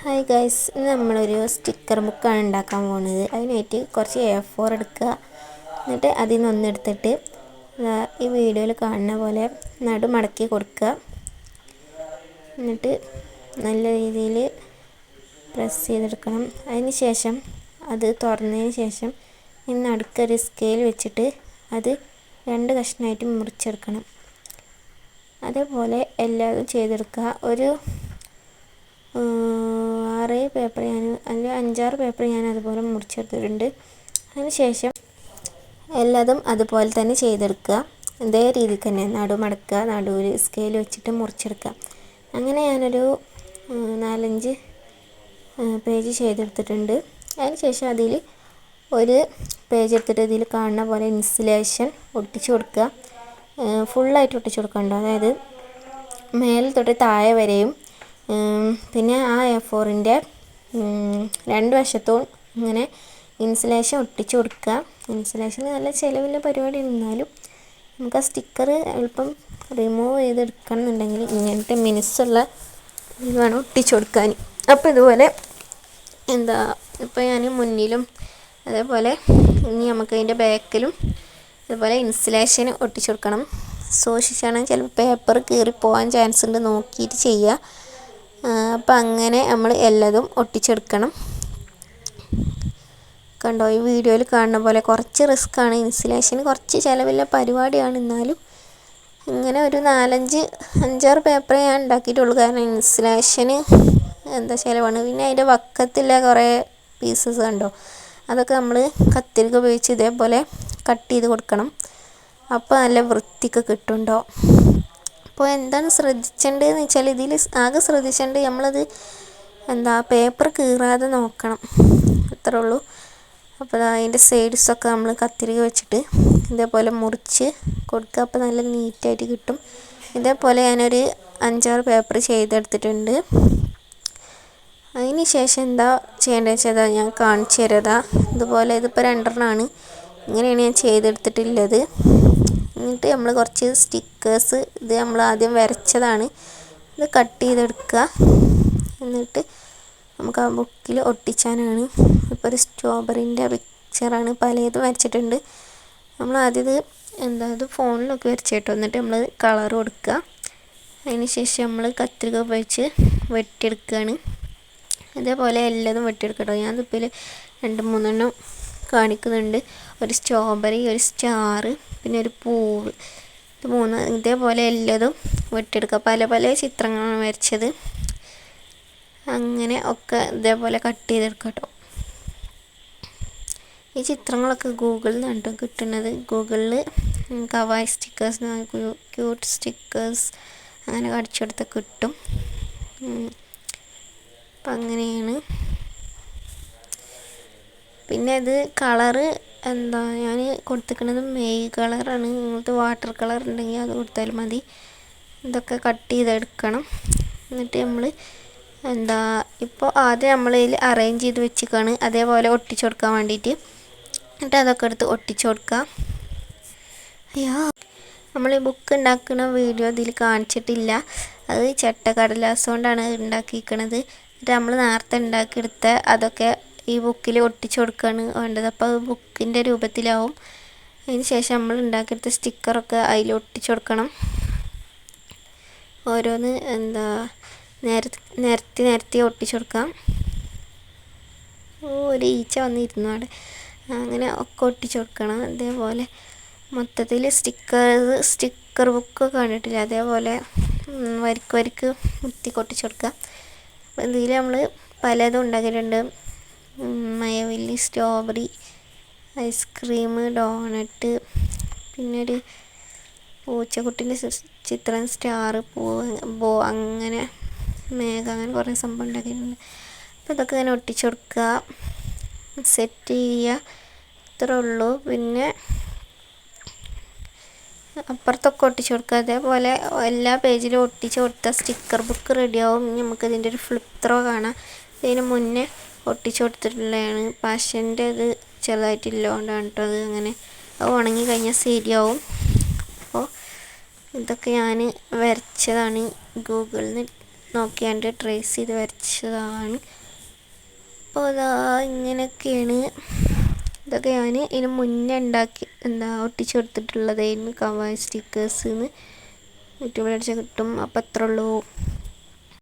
Hi guys, ഇന്ന് നമ്മളൊരു sticker ബുക്കാണ് ഉണ്ടാക്കാൻ പോകുന്നത്. അതിനായിട്ട് കുറച്ച് A4 എടുക്കുക. എന്നിട്ട് അതിൽ നിന്ന് ഒന്നെടുത്തിട്ട് ഈ വീഡിയോയിൽ കാണുന്ന പോലെ നടുമടക്കി കൊടുക്കുക. എന്നിട്ട് നല്ല രീതിയിൽ പ്രസ് ചെയ്തെടുക്കണം. അതിന് ശേഷം അത് തുറന്നതിന് ശേഷം ഈ നടുക്കൊരു സ്കെയിൽ വെച്ചിട്ട് അത് 2 കഷ്ണമായിട്ട് മുറിച്ചെടുക്കണം. അതേപോലെ എല്ലാതും ചെയ്തെടുക്കുക. ഒരു 6 പേപ്പർ അല്ലെങ്കിൽ 5-6 പേപ്പർ ഞാൻ അതുപോലെ മുറിച്ചെടുത്തിട്ടുണ്ട്. അതിന് ശേഷം എല്ലാതും അതുപോലെ തന്നെ ചെയ്തെടുക്കുക. ഇതേ രീതിക്ക് തന്നെ നടുമടക്കുക, നടുവിൽ സ്കെയിൽ വെച്ചിട്ട് മുറിച്ചെടുക്കുക. അങ്ങനെ ഞാനൊരു 4-5 പേജ് ചെയ്തെടുത്തിട്ടുണ്ട്. അതിന് ശേഷം അതിൽ ഒരു പേജ് എടുത്തിട്ട് ഇതിൽ കാണുന്ന പോലെ ഇൻസുലേഷൻ ഒട്ടിച്ചു കൊടുക്കുക. ഫുള്ളായിട്ട് ഒട്ടിച്ചു കൊടുക്കണ്ട, അതായത് മേൽ തൊട്ട് താഴെ വരെയും. പിന്നെ ആ A4-ൻ്റെ 2 വശത്തും ഇങ്ങനെ ഇൻസുലേഷൻ ഒട്ടിച്ചു കൊടുക്കുക. ഇൻസുലേഷൻ നല്ല ചിലവുള്ള പരിപാടി എന്നാലും നമുക്ക് ആ സ്റ്റിക്കർ എളുപ്പം റിമൂവ് ചെയ്തെടുക്കണം എന്നുണ്ടെങ്കിൽ ഇങ്ങനത്തെ മിനുസുള്ള ഇത് വേണം ഒട്ടിച്ചു കൊടുക്കാൻ. അപ്പോൾ ഇതുപോലെ ഇപ്പോൾ ഞാൻ മുന്നിലും അതേപോലെ ഇനി നമുക്ക് അതിൻ്റെ ബാക്കിലും ഇതുപോലെ ഇൻസുലേഷൻ ഒട്ടിച്ചു കൊടുക്കണം. സൂക്ഷിച്ചാണ്, ചിലപ്പോൾ പേപ്പർ കീറിപ്പോകാൻ ചാൻസ് ഉണ്ട്, നോക്കിയിട്ട് ചെയ്യുക. അപ്പം അങ്ങനെ നമ്മൾ എല്ലാതും ഒട്ടിച്ചെടുക്കണം. കണ്ടോ, ഈ വീഡിയോയിൽ കാണുന്ന പോലെ കുറച്ച് റിസ്ക്കാണ്. ഇൻസുലേഷൻ കുറച്ച് ചിലവില്ല പരിപാടിയാണ്. എന്നാലും ഇങ്ങനെ ഒരു 5-6 പേപ്പറേ ഞാൻ ഉണ്ടാക്കിയിട്ടുള്ളൂ. കാരണം ഇൻസുലേഷന് ചിലവാണ്. പിന്നെ അതിൻ്റെ വക്കത്തില്ല കുറേ പീസസ് കണ്ടോ, അതൊക്കെ നമ്മൾ കത്തിരിക്ക ഉപയോഗിച്ച് ഇതേപോലെ കട്ട് ചെയ്ത് കൊടുക്കണം. അപ്പോൾ നല്ല വൃത്തിക്ക് കിട്ടുന്നുണ്ടോ. അപ്പോൾ എന്താണ് ശ്രദ്ധിക്കേണ്ടതെന്ന് വെച്ചാൽ ഇതിൽ ആകെ ശ്രദ്ധിക്കേണ്ടത് നമ്മളത് പേപ്പർ കീറാതെ നോക്കണം, അത്രേ ഉള്ളൂ. അപ്പോൾ അതിൻ്റെ സൈഡ്സൊക്കെ നമ്മൾ കത്തിരിക വെച്ചിട്ട് ഇതേപോലെ മുറിച്ച് കൊടുക്കുക. അപ്പോൾ നല്ല നീറ്റായിട്ട് കിട്ടും. ഇതേപോലെ ഞാനൊരു 5-6 പേപ്പർ ചെയ്തെടുത്തിട്ടുണ്ട്. അതിന് ശേഷം എന്താ ചെയ്യേണ്ടതെന്ന് വെച്ചാൽ ഞാൻ കാണിച്ചു തരാം. ഇതുപോലെ ഇതിപ്പോൾ 2 ഇങ്ങനെയാണ് ഞാൻ ചെയ്തെടുത്തിട്ടുള്ളത്. എന്നിട്ട് നമ്മൾ കുറച്ച് സ്റ്റിക്കേഴ്സ്, ഇത് നമ്മൾ ആദ്യം വരച്ചതാണ്, ഇത് കട്ട് ചെയ്തെടുക്കുക. എന്നിട്ട് നമുക്ക് ആ ബുക്കിൽ ഒട്ടിച്ചാനാണ്. ഇപ്പോൾ ഒരു സ്ട്രോബെറിൻ്റെ പിക്ചറാണ്, പലതും വരച്ചിട്ടുണ്ട്. നമ്മൾ ആദ്യം ഇത് ഫോണിലൊക്കെ വരച്ചിട്ടോ. എന്നിട്ട് നമ്മൾ കളർ കൊടുക്കുക. അതിന് ശേഷം നമ്മൾ കത്രിക ഉപയോഗിച്ച് വെട്ടിയെടുക്കുകയാണ്. ഇതേപോലെ എല്ലാതും വെട്ടിയെടുക്കട്ടോ. ഞാനിതിപ്പോൾ 2-3 കാണിക്കുന്നുണ്ട്. ഒരു സ്ട്രോബെറി, ഒരു സ്റ്റാർ, പിന്നെ ഒരു പൂവ്, ഇത് 3. ഇതേപോലെ എല്ലാതും വെട്ടിയെടുക്കുക. പല ചിത്രങ്ങളാണ് വരച്ചത്. അങ്ങനെ ഒക്കെ ഇതേപോലെ കട്ട് ചെയ്തെടുക്കട്ടോ. ഈ ചിത്രങ്ങളൊക്കെ ഗൂഗിളിൽ നിന്നാണ് കേട്ടോ കിട്ടുന്നത്. ഗൂഗിളിൽ കവായ് സ്റ്റിക്കേഴ്സ്, ക്യൂട്ട് സ്റ്റിക്കേഴ്സ് അങ്ങനെ അടിച്ചെടുത്ത് കിട്ടും. അപ്പം അങ്ങനെയാണ്. പിന്നെ ഇത് കളറ് ഞാൻ കൊടുത്തിരിക്കുന്നത് മെയ് കളറാണ്. നിങ്ങൾക്ക് വാട്ടർ കളർ ഉണ്ടെങ്കിൽ അത് കൊടുത്താലും മതി. ഇതൊക്കെ കട്ട് ചെയ്തെടുക്കണം. എന്നിട്ട് നമ്മൾ ഇപ്പോൾ ആദ്യം നമ്മളിതിൽ അറേഞ്ച് ചെയ്ത് വെച്ചിക്കാണ്, അതേപോലെ ഒട്ടിച്ചു കൊടുക്കാൻ വേണ്ടിയിട്ട്. എന്നിട്ട് അതൊക്കെ എടുത്ത് ഒട്ടിച്ചു കൊടുക്കുക. നമ്മൾ ഈ ബുക്ക് ഉണ്ടാക്കുന്ന വീഡിയോ ഇതിൽ കാണിച്ചിട്ടില്ല. അത് ചട്ടക്കടലാസ് കൊണ്ടാണ് ഉണ്ടാക്കിയിരിക്കണത്. എന്നിട്ട് നമ്മൾ നേരത്തെ ഉണ്ടാക്കിയെടുത്ത അതൊക്കെ ഈ ബുക്കിൽ ഒട്ടിച്ചു കൊടുക്കുകയാണ് വേണ്ടത്. അപ്പോൾ അത് ബുക്കിൻ്റെ രൂപത്തിലാവും. അതിന് ശേഷം നമ്മൾ ഉണ്ടാക്കിയെടുത്ത സ്റ്റിക്കറൊക്കെ അതിൽ ഒട്ടിച്ചു കൊടുക്കണം. ഓരോന്ന് നിരത്തി ഒട്ടിച്ചു കൊടുക്കാം. ഒരു ഈച്ച വന്നിരുന്നു അവിടെ. അങ്ങനെ ഒക്കെ ഒട്ടിച്ചു കൊടുക്കണം. അതേപോലെ മൊത്തത്തിൽ സ്റ്റിക്കർ ബുക്ക് കണ്ടിട്ടില്ല, അതേപോലെ വരിക്ക് മുത്തി ഒട്ടിച്ചു കൊടുക്കുക. അപ്പോൾ ഇതിൽ നമ്മൾ പലതും ഉണ്ടാക്കിയിട്ടുണ്ട്. മയവില്ലി, സ്ട്രോബെറി, ഐസ്ക്രീം, ഡോണറ്റ്, പിന്നെ ഒരു പൂച്ചക്കുട്ടിൻ്റെ ചിത്രം, സ്റ്റാർ, ബോ, അങ്ങനെ മേഘ, അങ്ങനെ കുറേ സംഭവം ഉണ്ടാക്കിയിട്ടുണ്ട്. അപ്പോൾ ഇതൊക്കെ ഇങ്ങനെ ഒട്ടിച്ചു കൊടുക്കുക, സെറ്റ് ചെയ്യുക, ഇത്രേ ഉള്ളൂ. പിന്നെ അപ്പുറത്തൊക്കെ ഒട്ടിച്ചു കൊടുക്കുക. അതേപോലെ എല്ലാ പേജിലും ഒട്ടിച്ച് കൊടുത്താൽ സ്റ്റിക്കർ ബുക്ക് റെഡിയാവും. നമുക്കിതിൻ്റെ ഒരു ഫ്ലിപ്പ് ത്രോ കാണാം. ഇതിന് മുന്നേ ഒട്ടിച്ചു കൊടുത്തിട്ടുള്ളതാണ്. പശൻ്റെ ഇത് ചെറുതായിട്ടില്ലോണ്ടാണ് കേട്ടോ അത്. അങ്ങനെ അത് ഉണങ്ങി കഴിഞ്ഞാൽ ശരിയാവും. അപ്പോൾ ഇതൊക്കെ ഞാൻ വരച്ചതാണ് ഗൂഗിളിൽ നിന്ന് നോക്കിയാണ്ട് ട്രേസ് ചെയ്ത് വരച്ചതാണ്. അപ്പോൾ അതാ ഇങ്ങനെയൊക്കെയാണ്. ഇതൊക്കെ ഞാൻ ഇതിന് മുന്നേ ഒട്ടിച്ചു കൊടുത്തിട്ടുള്ളതായിരുന്നു കവർ സ്റ്റിക്കേഴ്സിന്ന്. യൂട്യൂബിൽ അടിച്ചാൽ കിട്ടും. അപ്പോൾ അത്രേ ഉള്ളൂ.